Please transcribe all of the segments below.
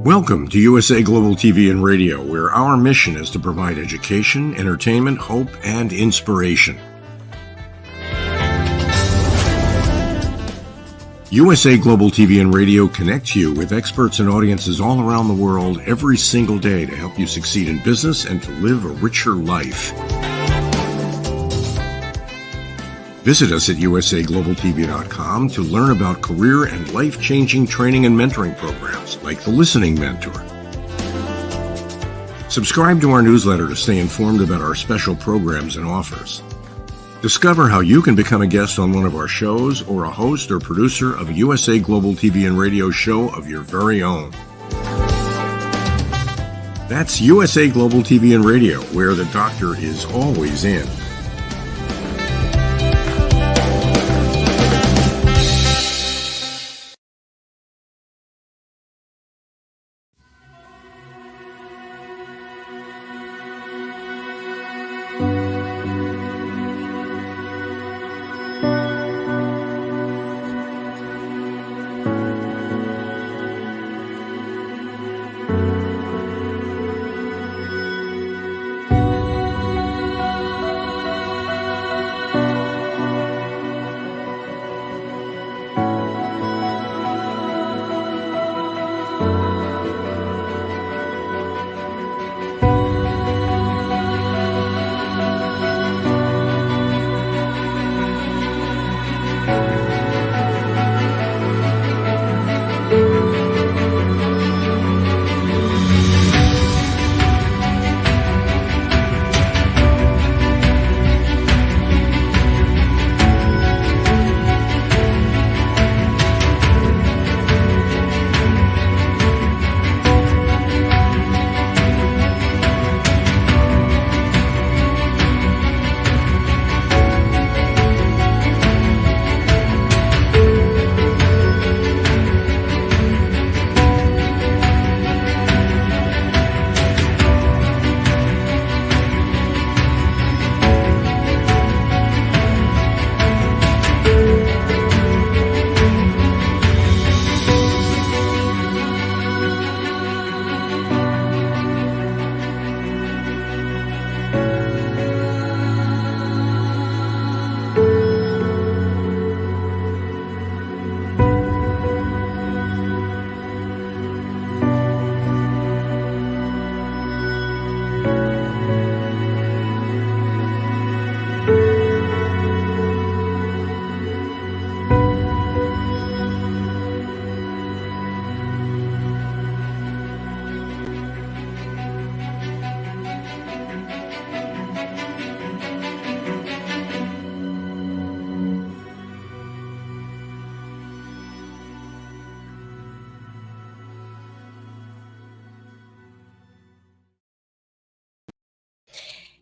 Welcome to USA Global TV and Radio, where our mission is to provide education, entertainment, hope, and inspiration. USA Global TV and Radio connects you with experts and audiences all around the world every single day to help you succeed in business and to live a richer life. Visit us at usaglobaltv.com to learn about career and life-changing training and mentoring programs like the Listening Mentor. Subscribe to our newsletter to stay informed about our special programs and offers. Discover how you can become a guest on one of our shows or a host or producer of a USA Global TV and Radio show of your very own. That's USA Global TV and Radio, where the doctor is always in.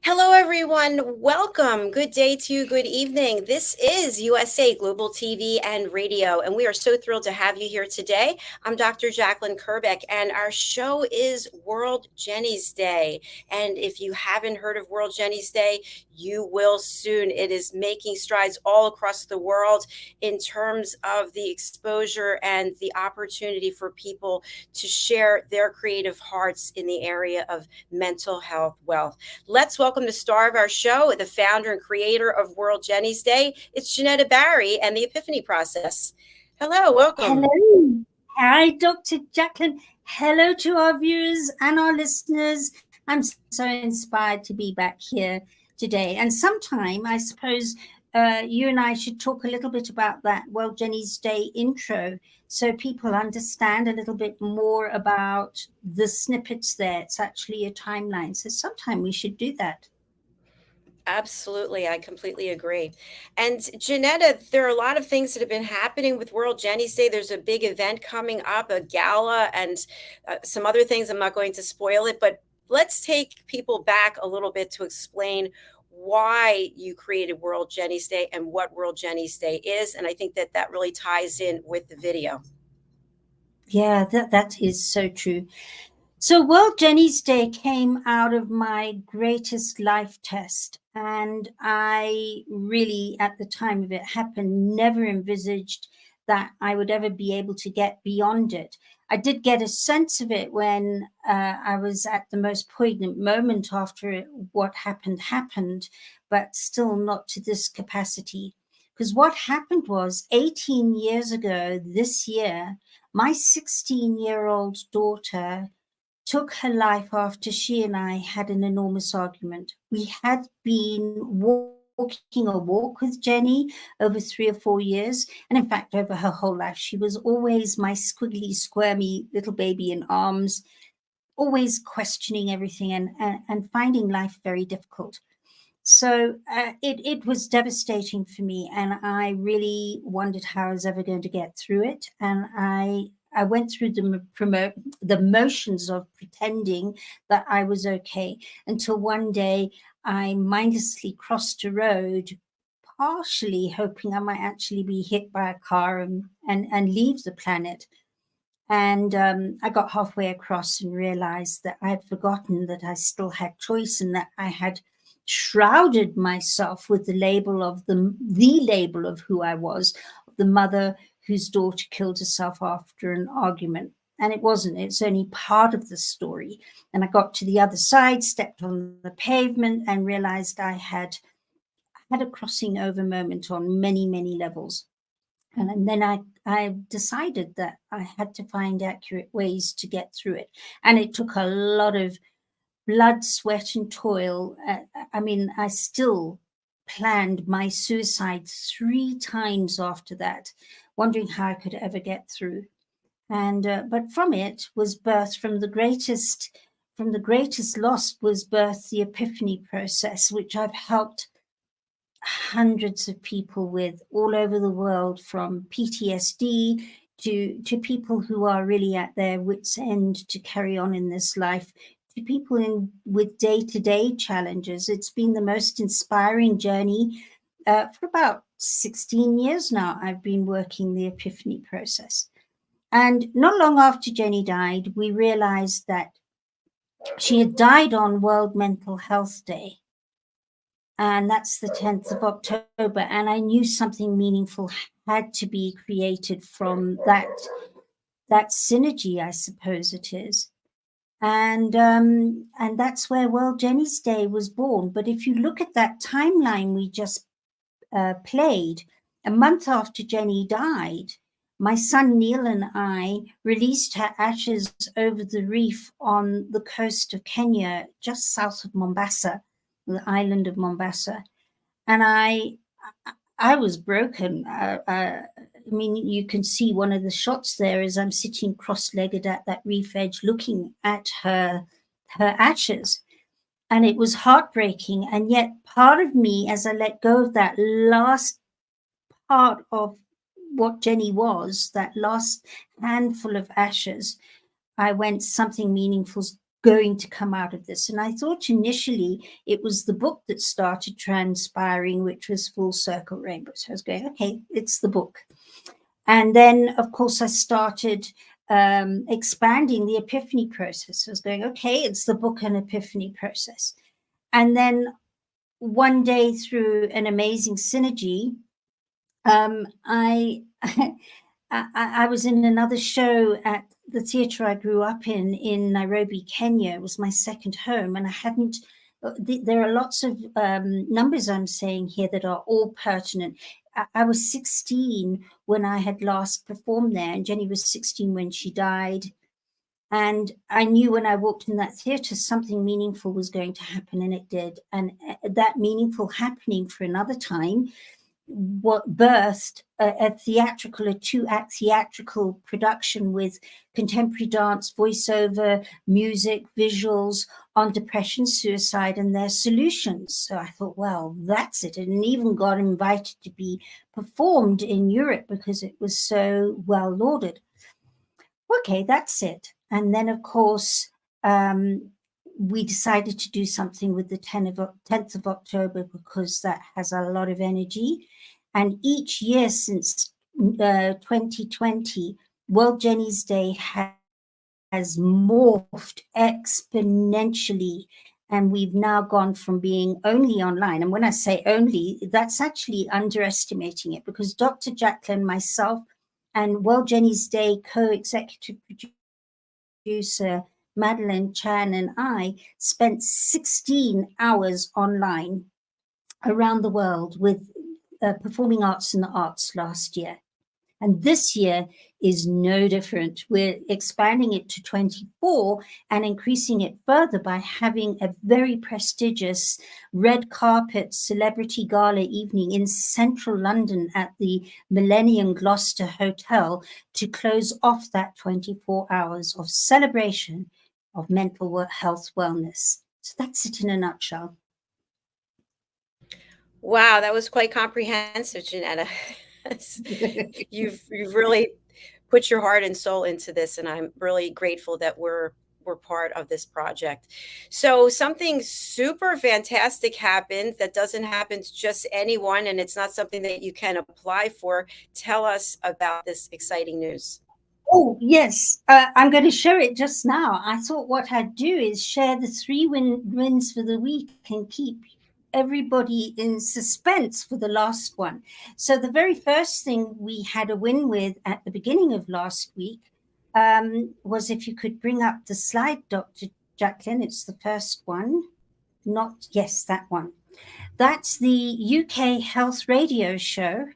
Hello, everyone. Welcome. Good day to you. Good evening. This is USA Global TV and Radio, and we are so thrilled to have you here today. I'm Dr. JACALYN KERBECK, and our show is World Jenny's Day. And if you haven't heard of World Jenny's Day, you will soon. It is making strides all across the world in terms of the exposure and the opportunity for people to share their creative hearts in the area of mental health wealth. Let's welcome the star of our show, the founder and creator of World Jenny's Day. It's JENETTA Barry and the Epiphany Process. Hello, welcome. Hello. Hi, Dr. JACALYN. Hello to our viewers and our listeners. I'm so inspired to be back here today. And sometime, I suppose, you and I should talk a little bit about that World Jenny's Day intro so people understand a little bit more about the snippets there. It's actually a timeline. So sometime we should do that. Absolutely. I completely agree. And JENETTA, there are a lot of things that have been happening with World Jenny's Day. There's a big event coming up, a gala, and some other things. I'm not going to spoil it, but let's take people back a little bit to explain why you created World Jenny's Day and what World Jenny's Day is. And I think that that really ties in with the video. Yeah, that is so true. So World Jenny's Day came out of my greatest life test. And I really, at the time of it happened, never envisaged that I would ever be able to get beyond it. I did get a sense of it when I was at the most poignant moment after what happened, but still not to this capacity. Because what happened was 18 years ago this year, my 16-year-old daughter took her life after she and I had an enormous argument. We had been walking a walk with Jenny over 3 or 4 years, and in fact, over her whole life. She was always my squiggly, squirmy little baby in arms, always questioning everything and finding life very difficult. So it was devastating for me, and I really wondered how I was ever going to get through it. And I went through the motions of pretending that I was okay until one day I mindlessly crossed a road, partially hoping I might actually be hit by a car and leave the planet. And I got halfway across and realized that I had forgotten that I still had choice, and that I had shrouded myself with the label of the label of who I was, the mother whose daughter killed herself after an argument. And it wasn't, it's only part of the story. And I got to the other side, stepped on the pavement, and realized I had a crossing over moment on many, many levels. And then I decided that I had to find accurate ways to get through it. And it took a lot of blood, sweat, and toil. I mean, I still planned my suicide 3 times after that, wondering how I could ever get through. And but from it was birthed, from the greatest loss was birthed the epiphany process, which I've helped hundreds of people with all over the world, from PTSD to people who are really at their wits' end to carry on in this life, to people with day-to-day challenges. It's been the most inspiring journey. For about 16 years now, I've been working the epiphany process. And not long after Jenny died, we realized that she had died on World Mental Health Day. And that's the 10th of October. And I knew something meaningful had to be created from that synergy, I suppose it is. And that's where World Jenny's Day was born. But if you look at that timeline we just played, a month after Jenny died, my son Neil and I released her ashes over the reef on the coast of Kenya, just south of Mombasa, the island of Mombasa. And I was broken. I mean, you can see one of the shots there as I'm sitting cross-legged at that reef edge looking at her ashes. And it was heartbreaking. And yet part of me, as I let go of that last part of what Jenny was, that last handful of ashes, I went, something meaningful's going to come out of this. And I thought initially it was the book that started transpiring, which was Full Circle Rainbow. So I was going, okay, it's the book. And then, of course, I started expanding the epiphany process. I was going, okay, it's the book and epiphany process. And then one day, through an amazing synergy, I was in another show at the theatre I grew up in Nairobi, Kenya. It was my second home, and I hadn't. There are lots of numbers I'm saying here that are all pertinent. I was 16 when I had last performed there, and Jenny was 16 when she died. And I knew when I walked in that theatre, something meaningful was going to happen, and it did. And that meaningful happening for another time, what birthed a 2-act theatrical production with contemporary dance, voiceover, music, visuals on depression, suicide, and their solutions. So I thought, well, that's it. And even got invited to be performed in Europe because it was so well lauded. Okay, that's it. And then, of course, we decided to do something with the 10th of October because that has a lot of energy. And each year since 2020, World Jenny's Day has morphed exponentially. And we've now gone from being only online. And when I say only, that's actually underestimating it, because Dr. JACALYN, myself, And World Jenny's Day co-executive producer Madeline Chan and I spent 16 hours online around the world with performing arts and the arts last year. And this year is no different. We're expanding it to 24 and increasing it further by having a very prestigious red carpet celebrity gala evening in central London at the Millennium Gloucester Hotel to close off that 24 hours of celebration of mental health wellness. So that's it in a nutshell. Wow, that was quite comprehensive, Janetta. You've really put your heart and soul into this, and I'm really grateful that we're part of this project. So something super fantastic happened that doesn't happen to just anyone, and it's not something that you can apply for. Tell us about this exciting news. Oh, yes. I'm going to share it just now. I thought what I'd do is share the three wins for the week and keep everybody in suspense for the last one. So the very first thing we had a win with at the beginning of last week was, if you could bring up the slide, Dr. JACALYN, it's the first one. Yes, that one. That's the UK Health Radio Show,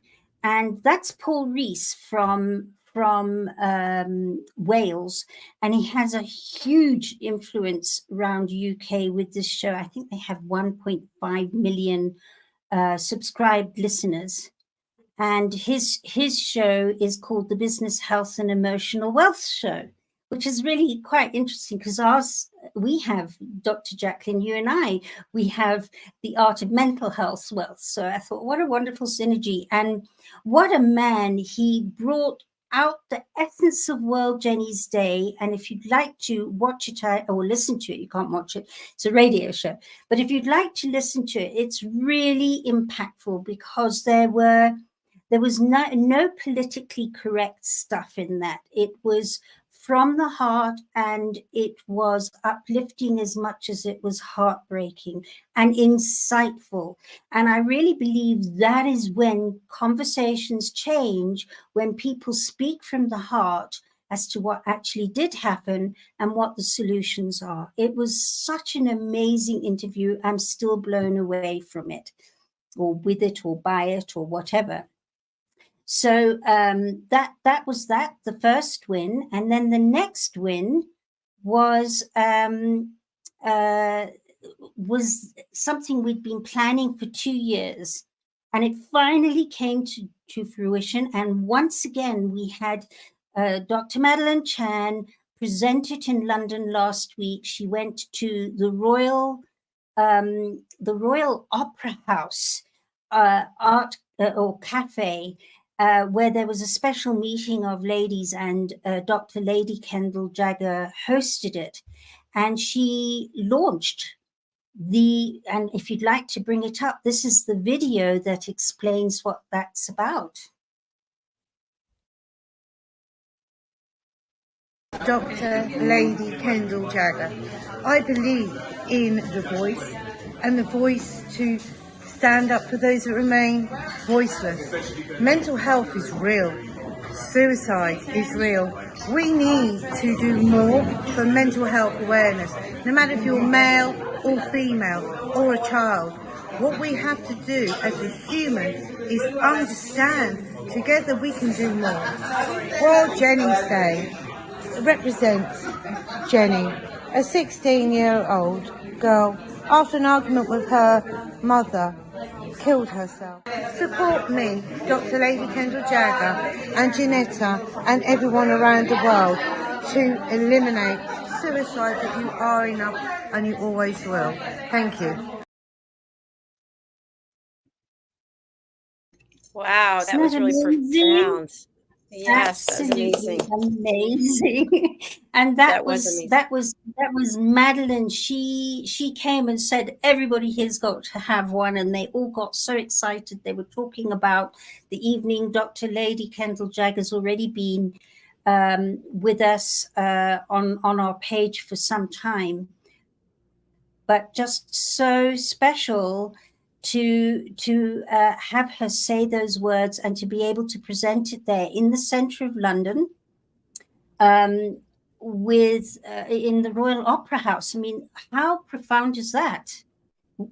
and that's Paul Rees from Wales, and he has a huge influence around UK with this show. I think they have 1.5 million subscribed listeners, and his show is called the Business Health and Emotional Wealth Show, which is really quite interesting because we have, Dr. JACALYN, you and I, we have the art of mental health wealth. So I thought, what a wonderful synergy. And what a man. He brought out the essence of World Jenny's Day. And if you'd like to watch it or listen to it, you can't watch it, it's a radio show. But if you'd like to listen to it, it's really impactful because there was no politically correct stuff in that. It was from the heart, and it was uplifting as much as it was heartbreaking and insightful. And I really believe that is when conversations change, when people speak from the heart as to what actually did happen and what the solutions are. It was such an amazing interview. I'm still blown away from it, or with it, or by it, or whatever. So that was the first win, and then the next win was something we'd been planning for 2 years, and it finally came to fruition. And once again, we had Dr. Madeline Chan present it in London last week. She went to the Royal Opera House art or cafe, where there was a special meeting of ladies, and Dr. Lady Kendall Jagger hosted it, and she launched and if you'd like to bring it up, this is the video that explains what that's about. Dr. Lady Kendall Jagger. I believe in the voice, and the voice to stand up for those that remain voiceless. Mental health is real. Suicide is real. We need to do more for mental health awareness, no matter if you're male or female or a child. What we have to do as a human is understand together we can do more. World Jenny's Day represents Jenny, a 16-year-old girl, after an argument with her mother, killed herself. Support me, Dr. Lady Kendall Jagger, and JENETTA, and everyone around the world to eliminate suicide, that you are enough and you always will. Thank you. Wow, that was really profound. Yes, that was amazing. And that was Madeline. She came and said everybody here's got to have one, and they all got so excited. They were talking about the evening. Dr. Lady Kendall Jagger's already been with us on our page for some time, but just so special to have her say those words and to be able to present it there in the center of London, with in the Royal Opera House. I mean, how profound is that?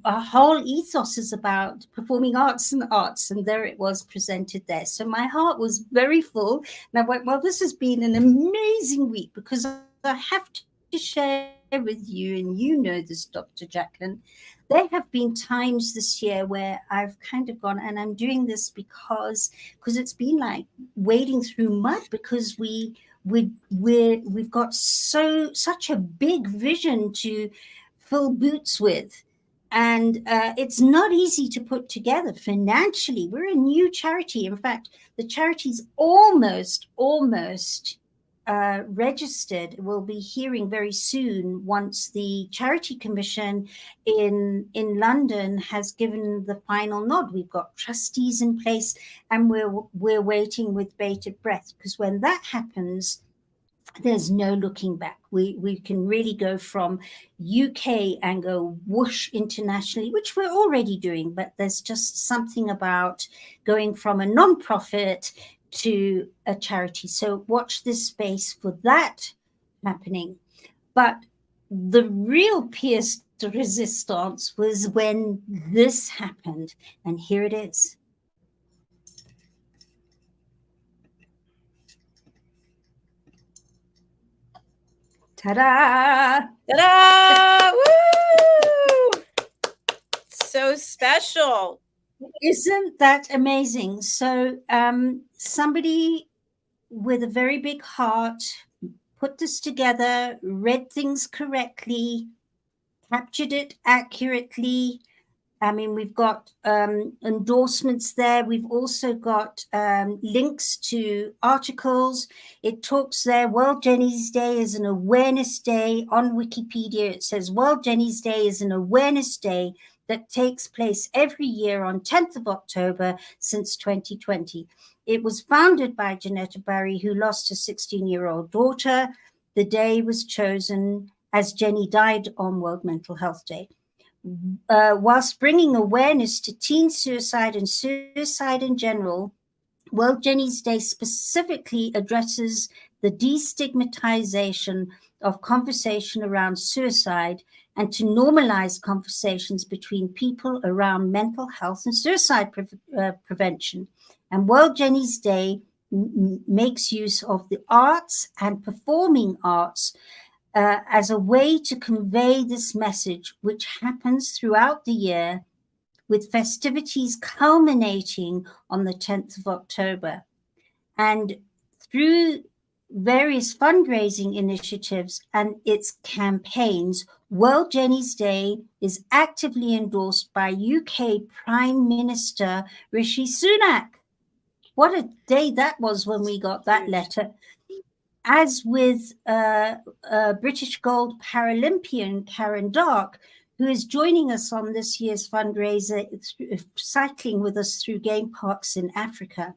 Our whole ethos is about performing arts, and there it was presented there. So my heart was very full. And I went, well, this has been an amazing week, because I have to share with you, and you know this, Dr. JACALYN, there have been times this year where I've kind of gone, and I'm doing this because it's been like wading through mud, because we've got such a big vision to fill boots with. And it's not easy to put together financially. We're a new charity. In fact, the charity's almost registered. We'll be hearing very soon, once the Charity Commission in London has given the final nod. We've got trustees in place, and we're waiting with bated breath, because when that happens, there's no looking back. We can really go from UK and go whoosh internationally, which we're already doing, but there's just something about going from a non-profit to a charity. So watch this space for that happening. But the real pièce de résistance was when this happened, and here it is. Ta-da! Ta-da! Woo! So special. Isn't that amazing? So somebody with a very big heart put this together, read things correctly, captured it accurately. I mean, we've got endorsements there. We've also got links to articles. It talks there, World Jenny's Day is an awareness day. On Wikipedia, it says World Jenny's Day is an awareness day that takes place every year on 10th of October since 2020. It was founded by JENETTA Barry, who lost a 16-year-old daughter. The day was chosen as Jenny died on World Mental Health Day. Whilst bringing awareness to teen suicide and suicide in general, World Jenny's Day specifically addresses the destigmatization of conversation around suicide, and to normalize conversations between people around mental health and suicide prevention. And World Jenny's Day makes use of the arts and performing arts as a way to convey this message, which happens throughout the year, with festivities culminating on the 10th of October. And through various fundraising initiatives and its campaigns, World Jenny's Day is actively endorsed by UK Prime Minister Rishi Sunak. What a day that was when we got that letter. As with British Gold Paralympian Karen Dark, who is joining us on this year's fundraiser, cycling with us through game parks in Africa.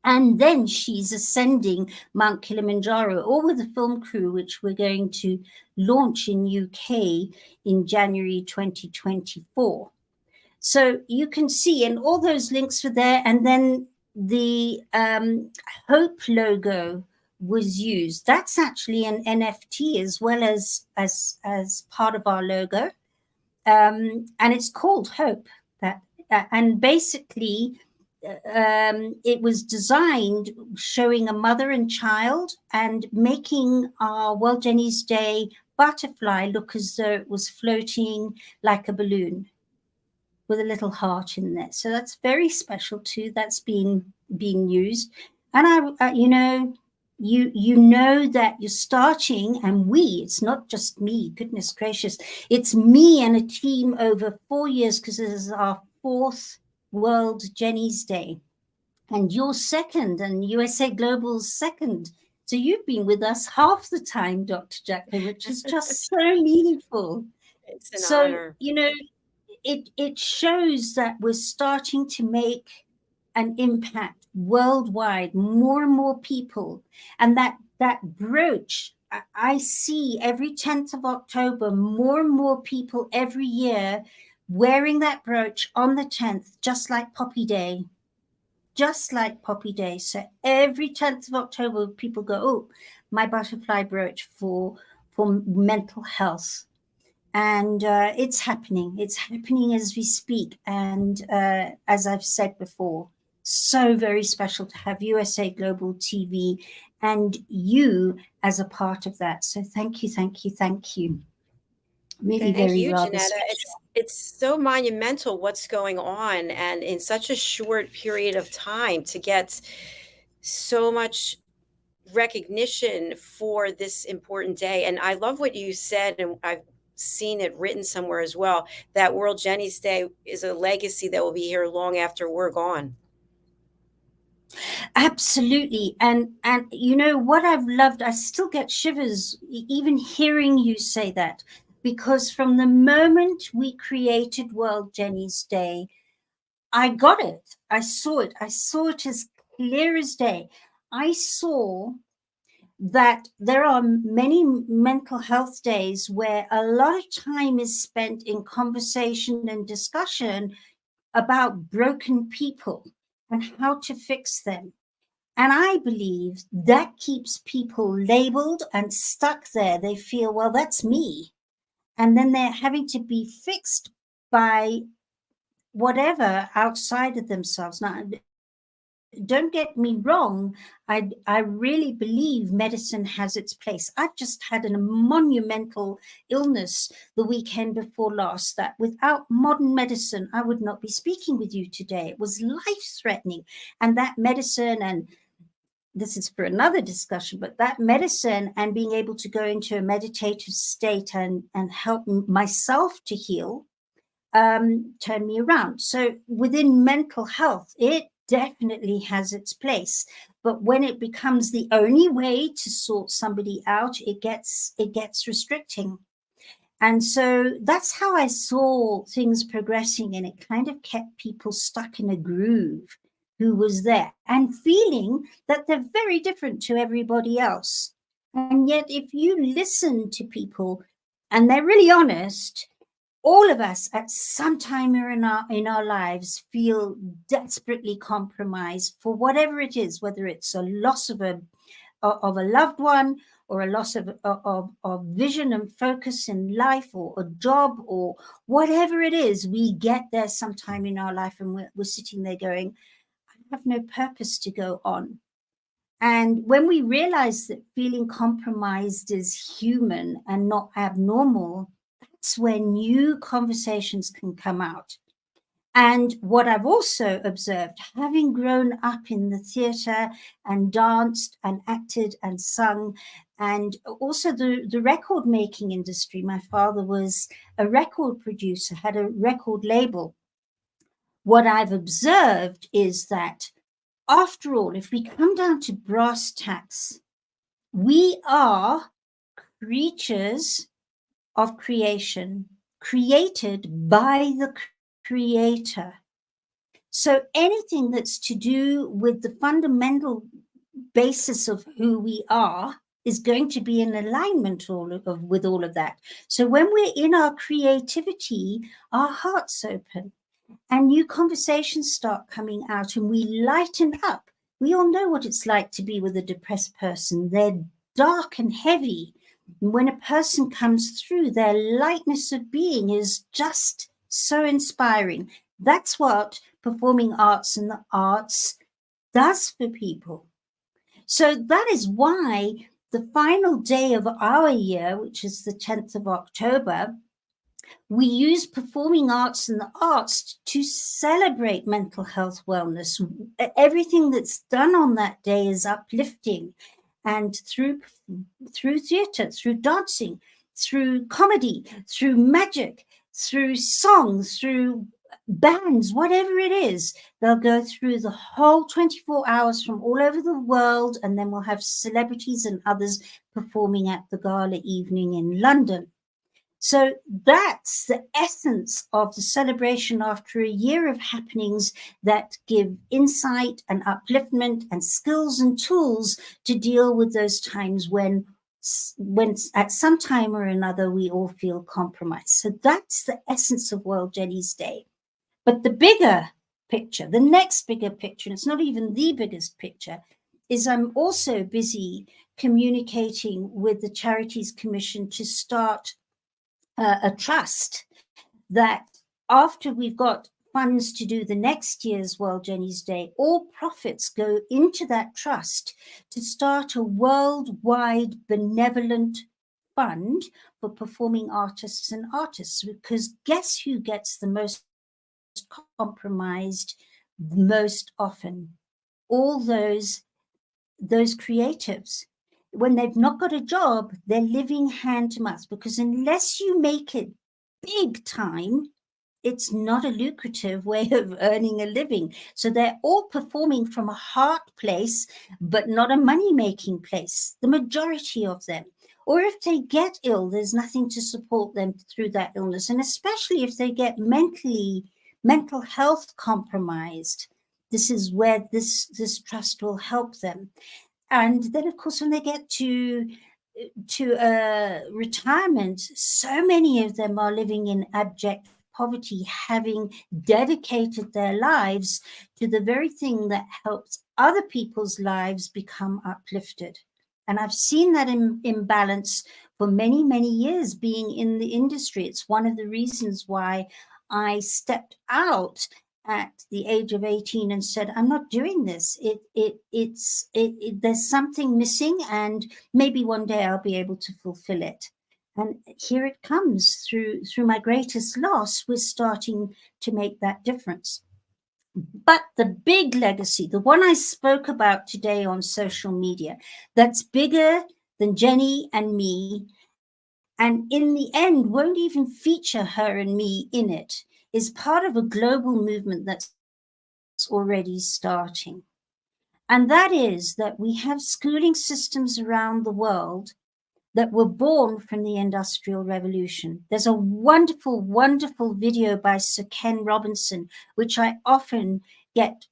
And then she's ascending Mount Kilimanjaro, all with a film crew, which we're going to launch in UK in January 2024. So you can see, and all those links were there. And then the Hope logo was used. That's actually an NFT as well as part of our logo. And it's called Hope. And basically, it was designed showing a mother and child and making our World Jenny's Day butterfly look as though it was floating like a balloon with a little heart in there. So that's very special too. That's being used. And you know that you're starting, and it's not just me, goodness gracious, it's me and a team over 4 years, because this is our 4th World Jenny's Day, and you're second, and USA Global's second. So you've been with us half the time, Dr. JACALYN, which is just so meaningful. It's an honor. You know, it shows that we're starting to make an impact worldwide, more and more people. And that brooch, I see every 10th of October, more and more people every year wearing that brooch on the 10th, just like Poppy Day. Just like Poppy Day. So every 10th of October, people go, oh, my butterfly brooch for mental health. And it's happening. It's happening as we speak. And as I've said before, so very special to have USA Global TV and you as a part of that. So thank you, thank you, thank you. Really Thank very you, rather Janetta. special. It's so monumental what's going on, and in such a short period of time to get so much recognition for this important day. And I love what you said, and I've seen it written somewhere as well, that World Jenny's Day is a legacy that will be here long after we're gone. Absolutely. And you know what I've loved, I still get shivers even hearing you say that, because from the moment we created World Jenny's Day, I got it. I saw it. I saw it as clear as day. I saw that there are many mental health days where a lot of time is spent in conversation and discussion about broken people and how to fix them. And I believe that keeps people labeled and stuck there. They feel, well, that's me. And then they're having to be fixed by whatever outside of themselves. Now, don't get me wrong. I really believe medicine has its place. I've just had a monumental illness the weekend before last that without modern medicine, I would not be speaking with you today. It was life-threatening. And that medicine, and this is for another discussion, but that medicine and being able to go into a meditative state and help myself to heal, turn me around. So within mental health, it definitely has its place. But when it becomes the only way to sort somebody out, it gets restricting. And so that's how I saw things progressing, and it kind of kept people stuck in a groove who was there and feeling that they're very different to everybody else. And yet, if you listen to people and they're really honest, all of us at some time in our lives feel desperately compromised for whatever it is, whether it's a loss of a loved one, or a loss of vision and focus in life, or a job, or whatever it is. We get there sometime in our life and we're sitting there going, I have no purpose to go on. And when we realize that feeling compromised is human and not abnormal, that's when new conversations can come out. And what I've also observed, having grown up in the theatre and danced and acted and sung, and also the record making industry, my father was a record producer, had a record label. What I've observed is that, after all, if we come down to brass tacks, we are creatures of creation, created by the creator. So anything that's to do with the fundamental basis of who we are is going to be in alignment with all of that. So when we're in our creativity, our hearts open and new conversations start coming out and we lighten up. We all know what it's like to be with a depressed person. They're dark and heavy. When a person comes through, their lightness of being is just so inspiring. That's what performing arts and the arts does for people. So that is why the final day of our year, which is the 10th of October, we use performing arts and the arts to celebrate mental health wellness. Everything that's done on that day is uplifting. And through theatre, through dancing, through comedy, through magic, through songs, through bands, whatever it is, they'll go through the whole 24 hours from all over the world, and then we'll have celebrities and others performing at the Gala evening in London. So that's the essence of the celebration after a year of happenings that give insight and upliftment and skills and tools to deal with those times when when at some time or another we all feel compromised. So that's the essence of World Jenny's Day. But the bigger picture, the next bigger picture, and it's not even the biggest picture, is I'm also busy communicating with the Charities Commission to start a trust that after we've got funds to do the next year's World Jenny's Day, all profits go into that trust to start a worldwide benevolent fund for performing artists and artists. Because guess who gets the most compromised most often? All those creatives. When they've not got a job, they're living hand to mouth, because unless you make it big time, it's not a lucrative way of earning a living. So they're all performing from a heart place, but not a money-making place, the majority of them. Or if they get ill, there's nothing to support them through that illness. And especially if they get mental health compromised, this is where this trust will help them. And then, of course, when they get to retirement, so many of them are living in abject poverty, having dedicated their lives to the very thing that helps other people's lives become uplifted. And I've seen that imbalance for many, many years being in the industry. It's one of the reasons why I stepped out at the age of 18 and said, I'm not doing this. There's something missing, and maybe one day I'll be able to fulfill it. And here it comes through my greatest loss. We're starting to make that difference. But the big legacy, the one I spoke about today on social media, that's bigger than Jenny and me, and in the end won't even feature her and me in it, is part of a global movement that's already starting. And that is that we have schooling systems around the world that were born from the Industrial Revolution. There's a wonderful, wonderful video by Sir Ken Robinson, which I often get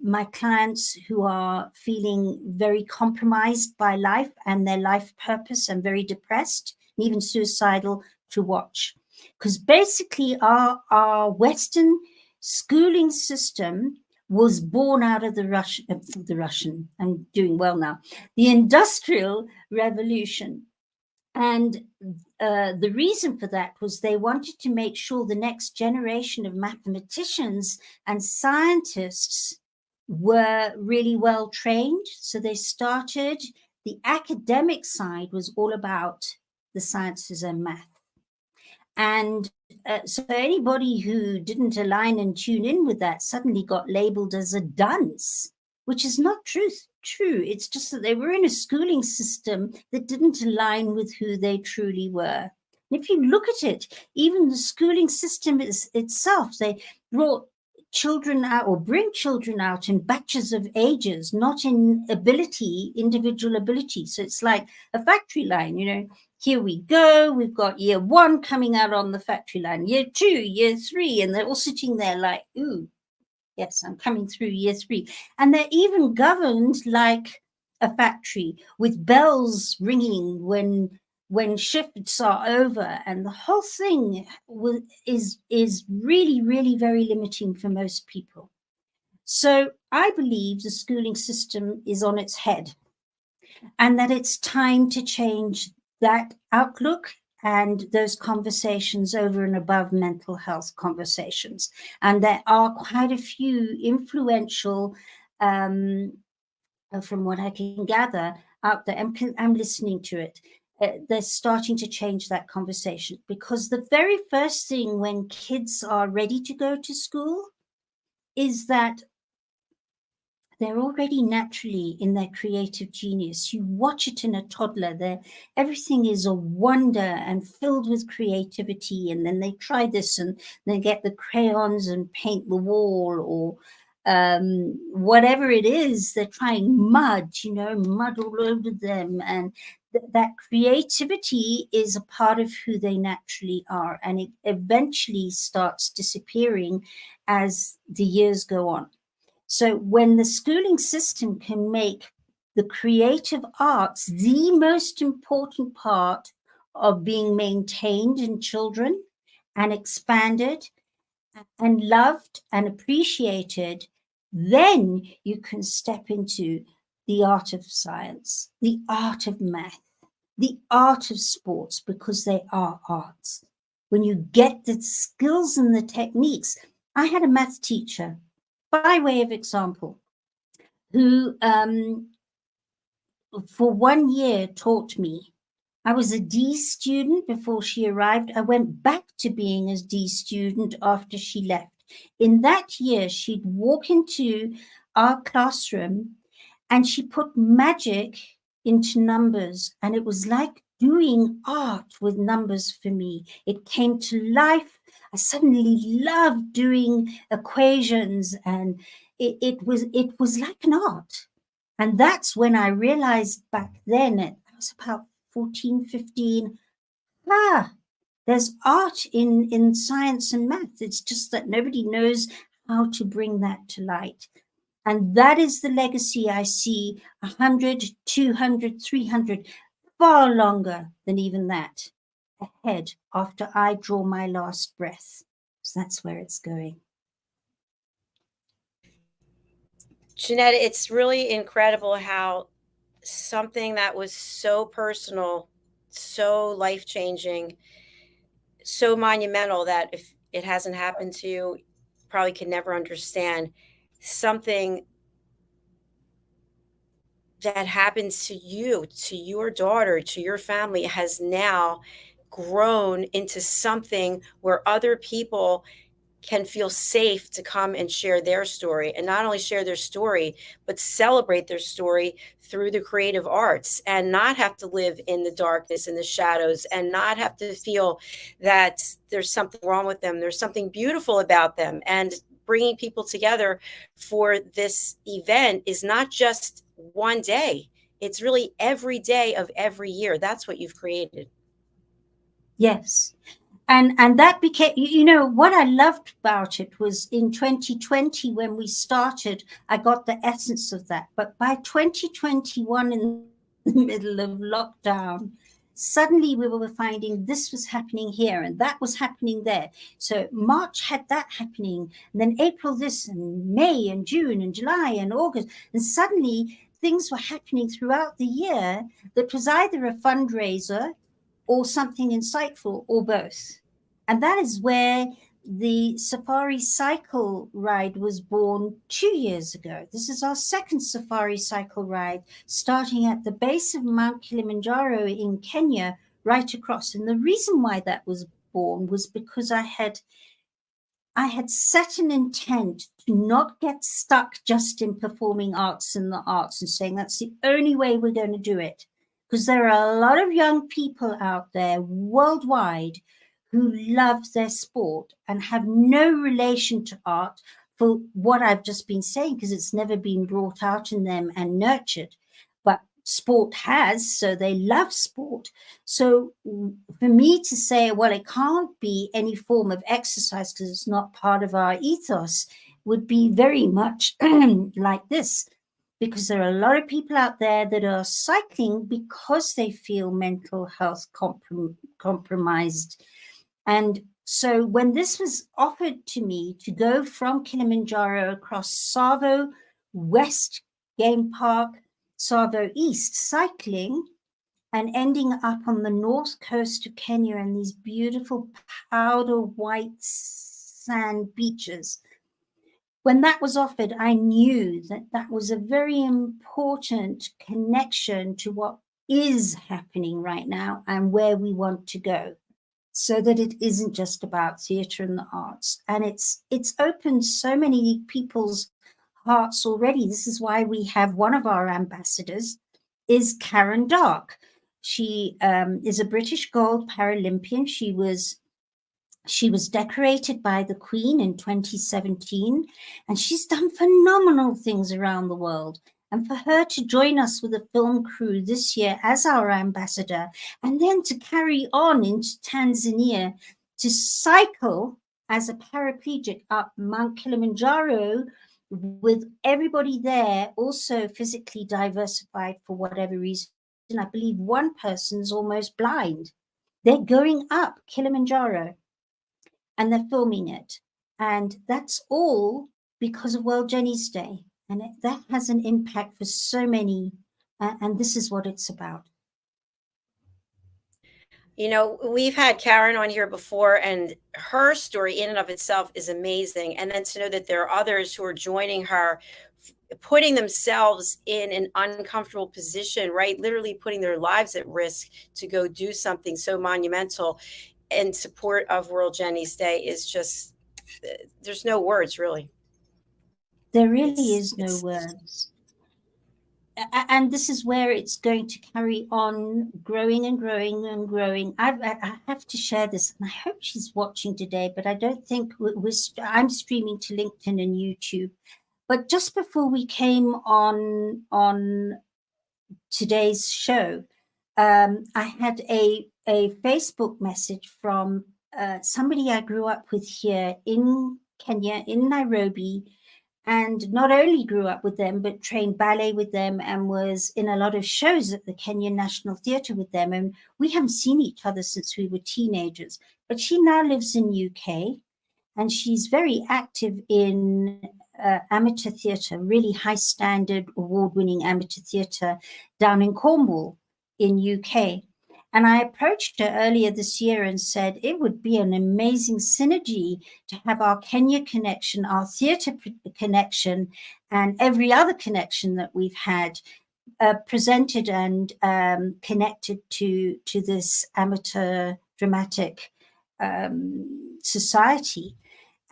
my clients who are feeling very compromised by life and their life purpose and very depressed, and even suicidal, to watch. Because basically our Western schooling system was born out of the Russian, I'm doing well now, the Industrial Revolution. And the reason for that was they wanted to make sure the next generation of mathematicians and scientists were really well trained. So they started, the academic side was all about the sciences and math. And so anybody who didn't align and tune in with that suddenly got labeled as a dunce, which is not true. It's just that they were in a schooling system that didn't align with who they truly were. And if you look at it, even the schooling system itself, they brought children out or bring children out in batches of ages, not in ability, individual ability. So it's like a factory line, you know. Here we go, we've got year 1 coming out on the factory line, year 2, year 3, and they're all sitting there like, ooh, yes, I'm coming through year 3. And they're even governed like a factory with bells ringing when shifts are over. And the whole thing is really, really very limiting for most people. So I believe the schooling system is on its head, and that it's time to change that outlook and those conversations over and above mental health conversations. And there are quite a few influential, from what I can gather out there, I'm listening to it, they're starting to change that conversation, because the very first thing when kids are ready to go to school is that they're already naturally in their creative genius. You watch it in a toddler, everything is a wonder and filled with creativity. And then they try this and they get the crayons and paint the wall, or whatever it is, they're trying mud all over them. And that creativity is a part of who they naturally are. And it eventually starts disappearing as the years go on. So when the schooling system can make the creative arts, the most important part of being maintained in children and expanded and loved and appreciated, then you can step into the art of science, the art of math, the art of sports, because they are arts. When you get the skills and the techniques, I had a math teacher, by way of example, who for 1 year taught me. I was a D student before she arrived. I went back to being a D student after she left. In that year, she'd walk into our classroom and she put magic into numbers. And it was like doing art with numbers for me. It came to life. I suddenly loved doing equations, and it was like an art. And that's when I realized back then, I was about 14, 15, there's art in science and math. It's just that nobody knows how to bring that to light. And that is the legacy I see 100, 200, 300, far longer than even that ahead after I draw my last breath. So that's where it's going. Jeanette, it's really incredible how something that was so personal, so life-changing, so monumental that if it hasn't happened to you, probably can never understand something that happens to you, to your daughter, to your family has now grown into something where other people can feel safe to come and share their story, and not only share their story, but celebrate their story through the creative arts, and not have to live in the darkness and the shadows, and not have to feel that there's something wrong with them. There's something beautiful about them. And bringing people together for this event is not just one day. It's really every day of every year. That's what you've created. Yes. And that became, you know, what I loved about it was in 2020 when we started, I got the essence of that. But by 2021, in the middle of lockdown, suddenly we were finding this was happening here and that was happening there. So March had that happening, and then April this, and May and June and July and August. And suddenly things were happening throughout the year that was either a fundraiser or something insightful, or both. And that is where the Safari Cycle Ride was born 2 years ago. This is our second Safari Cycle Ride, starting at the base of Mount Kilimanjaro in Kenya, right across. And the reason why that was born was because I had set an intent to not get stuck just in performing arts and the arts and saying that's the only way we're going to do it. Because there are a lot of young people out there worldwide who love their sport and have no relation to art for what I've just been saying, because it's never been brought out in them and nurtured. But sport has, so they love sport. So for me to say, well, it can't be any form of exercise because it's not part of our ethos, would be very much like this. Because there are a lot of people out there that are cycling because they feel mental health compromised. And so when this was offered to me to go from Kilimanjaro across Tsavo West Game Park, Tsavo East cycling, and ending up on the north coast of Kenya and these beautiful powder white sand beaches, when that was offered, I knew that that was a very important connection to what is happening right now and where we want to go, so that it isn't just about theatre and the arts. And it's opened so many people's hearts already. This is why we have one of our ambassadors is Karen Dark. She is a British gold Paralympian. She was decorated by the Queen in 2017, and she's done phenomenal things around the world. And for her to join us with a film crew this year as our ambassador, and then to carry on into Tanzania to cycle as a paraplegic up Mount Kilimanjaro with everybody there also physically diversified for whatever reason. I believe one person's almost blind. They're going up Kilimanjaro and they're filming it. And that's all because of World Jenny's Day. And that has an impact for so many. And this is what it's about. You know, we've had Karen on here before, and her story in and of itself is amazing. And then to know that there are others who are joining her, putting themselves in an uncomfortable position, right? Literally putting their lives at risk to go do something so monumental in support of World Jenny's Day is just, there's no words, really. There really is no words. And this is where it's going to carry on growing and growing and growing. I have to share this, and I hope she's watching today, but I don't think I'm streaming to LinkedIn and YouTube. But just before we came on today's show, I had a Facebook message from somebody I grew up with here in Kenya, in Nairobi, and not only grew up with them, but trained ballet with them and was in a lot of shows at the Kenyan National Theatre with them. And we haven't seen each other since we were teenagers. But she now lives in UK, and she's very active in amateur theatre, really high standard, award-winning amateur theatre down in Cornwall in UK. And I approached her earlier this year and said it would be an amazing synergy to have our Kenya connection, our theatre connection, and every other connection that we've had presented and connected to this amateur dramatic society.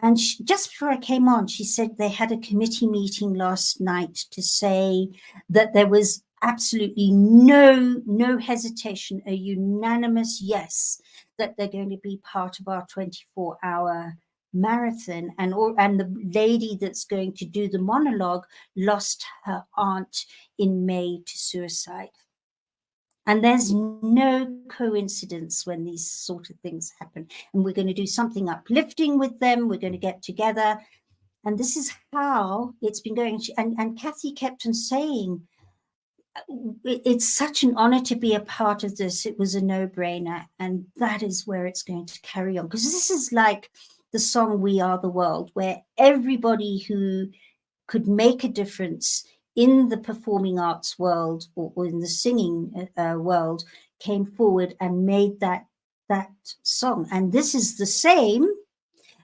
And just before I came on, she said they had a committee meeting last night to say that there was absolutely no hesitation, a unanimous yes, that they're going to be part of our 24-hour marathon. And the lady that's going to do the monologue lost her aunt in May to suicide. And there's no coincidence when these sort of things happen. And we're going to do something uplifting with them. We're going to get together. And this is how it's been going. And Kathy kept on saying, it's such an honor to be a part of this. It was a no-brainer. And that is where it's going to carry on. Because this is like the song We Are the World, where everybody who could make a difference in the performing arts world or in the singing world came forward and made that song. And this is the same,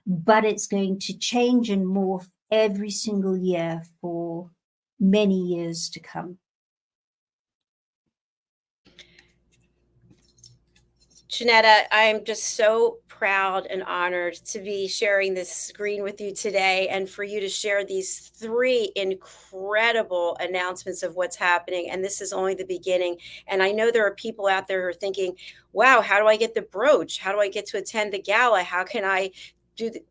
but it's going to change and morph every single year for many years to come. JENETTA, I'm just so proud and honored to be sharing this screen with you today and for you to share these 3 incredible announcements of what's happening. And this is only the beginning. And I know there are people out there who are thinking, wow, how do I get the brooch? How do I get to attend the gala? How can I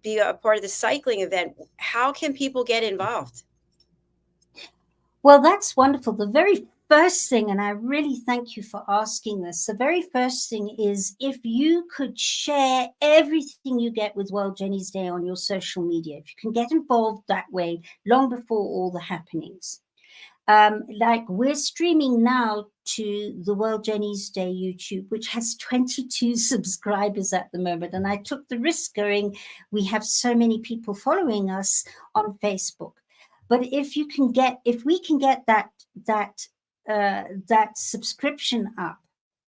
be a part of the cycling event? How can people get involved? Well, that's wonderful. The very first thing, and I really thank you for asking this, the very first thing is if you could share everything you get with World Jenny's Day on your social media, if you can get involved that way long before all the happenings. Like we're streaming now to the World Jenny's Day YouTube, which has 22 subscribers at the moment. And I took the risk going, we have so many people following us on Facebook. But if we can get that subscription up,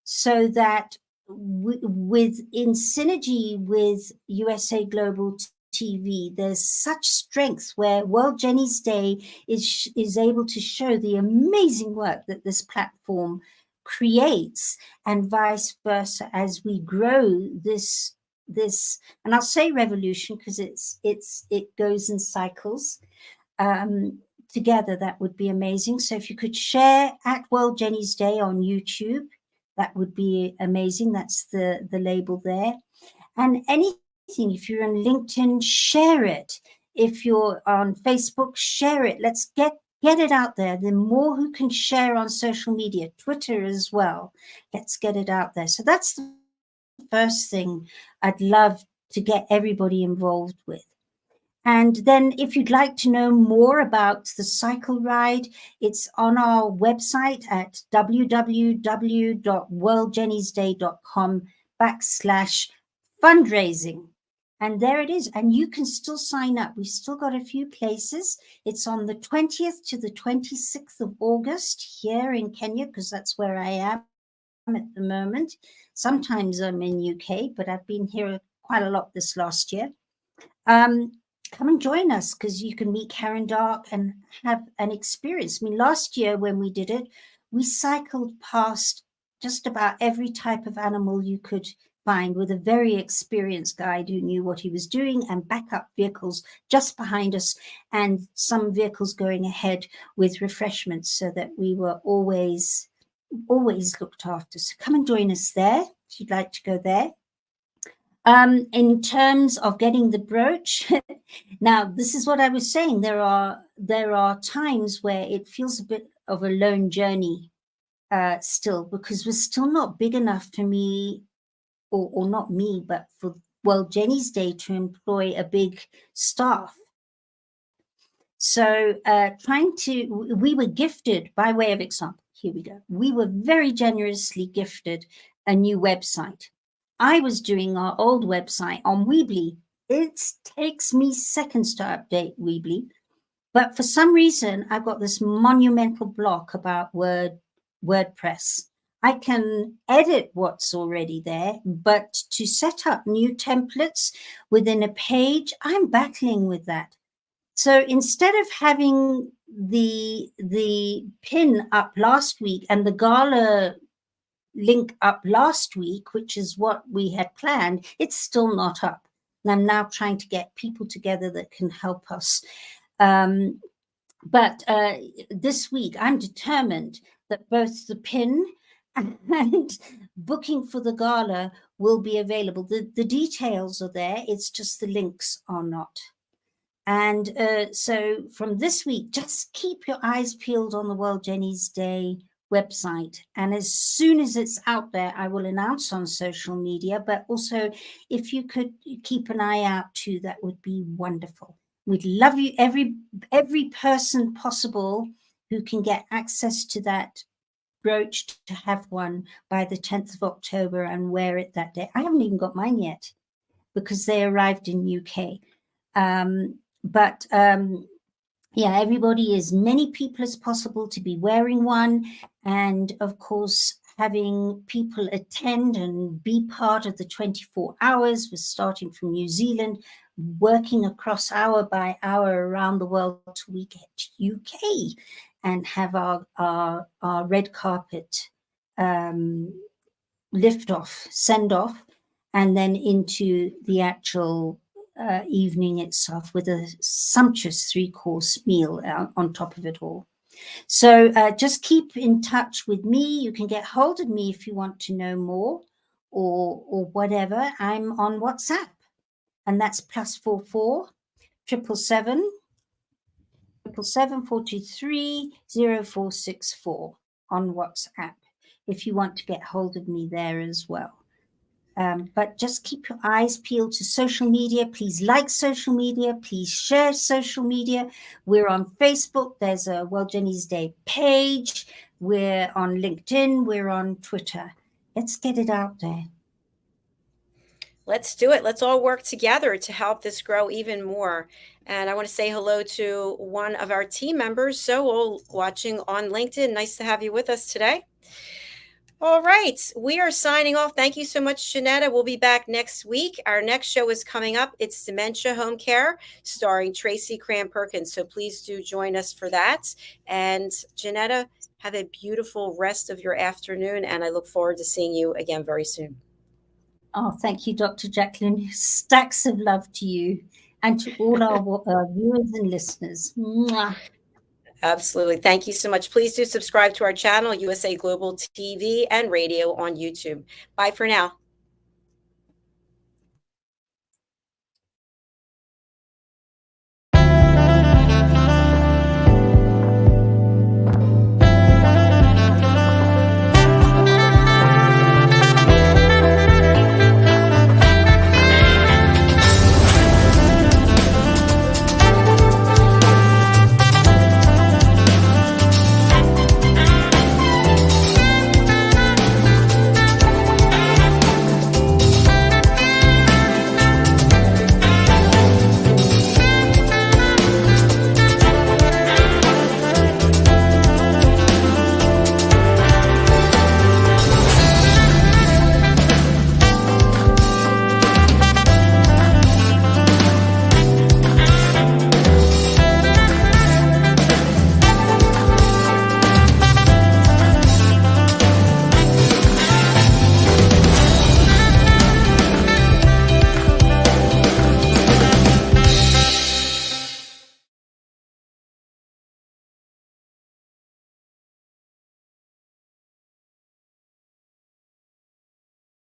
so that in synergy with USA Global TV, there's such strength where World Jenny's Day is able to show the amazing work that this platform creates, and vice versa as we grow this, and I'll say revolution because it goes in cycles. Together, that would be amazing. So if you could share at World Jenny's Day on YouTube, that would be amazing. That's the label there. And anything, if you're on LinkedIn, share it. If you're on Facebook, share it. Let's get it out there. The more who can share on social media, Twitter as well, let's get it out there. So that's the first thing I'd love to get everybody involved with. And then if you'd like to know more about the cycle ride, it's on our website at www.worldjennysday.com/fundraising. And there it is. And you can still sign up. We've still got a few places. It's on the 20th to the 26th of August here in Kenya, because that's where I am at the moment. Sometimes I'm in UK, but I've been here quite a lot this last year. Come and join us, because you can meet Karen Dark and have an experience. I mean, last year when we did it, we cycled past just about every type of animal you could find, with a very experienced guide who knew what he was doing, and backup vehicles just behind us, and some vehicles going ahead with refreshments, so that we were always looked after. So come and join us there if you'd like to go there. In terms of getting the brooch, now this is what I was saying. There are times where it feels a bit of a lone journey still, because we're still not big enough for me, or not me, but for World Jenny's Day to employ a big staff. So we were gifted, by way of example, here we go. We were very generously gifted a new website. I was doing our old website on Weebly. It takes me seconds to update Weebly, but for some reason, I've got this monumental block about WordPress. I can edit what's already there, but to set up new templates within a page, I'm battling with that. So instead of having the pin up last week and the Gala link up last week, which is what we had planned, it's still not up. And I'm now trying to get people together that can help us. But this week, I'm determined that both the pin and booking for the Gala will be available. The details are there. It's just the links are not. And so from this week, just keep your eyes peeled on the World Jenny's Day website. And as soon as it's out there, I will announce on social media. But also, if you could keep an eye out too, that would be wonderful. We'd love you, every person possible who can get access to that brooch, to have one by the 10th of October and wear it that day. I haven't even got mine yet, because they arrived in UK. Yeah, everybody, as many people as possible to be wearing one. And of course, having people attend and be part of the 24 hours. We're starting from New Zealand, working across hour by hour around the world till we get to UK and have our red carpet lift off, send off, and then into the actual evening itself with a sumptuous 3-course meal on top of it all. So just keep in touch with me. You can get hold of me if you want to know more or whatever. I'm on WhatsApp, and that's +44 777 423 0464 on WhatsApp if you want to get hold of me there as well. But just keep your eyes peeled to social media. Please like social media. Please share social media. We're on Facebook. There's a World Jenny's Day page. We're on LinkedIn. We're on Twitter. Let's get it out there. Let's do it. Let's all work together to help this grow even more. And I want to say hello to one of our team members, Zoe, watching on LinkedIn. Nice to have you with us today. All right, we are signing off. Thank you so much, JENETTA. We'll be back next week. Our next show is coming up. It's Dementia Home Care, starring Tracy Cram-Perkins. So please do join us for that. And JENETTA, have a beautiful rest of your afternoon, and I look forward to seeing you again very soon. Oh, thank you, Dr. Jacqueline. Stacks of love to you and to all our viewers and listeners. Mwah. Absolutely. Thank you so much. Please do subscribe to our channel, USA Global TV and Radio on YouTube. Bye for now.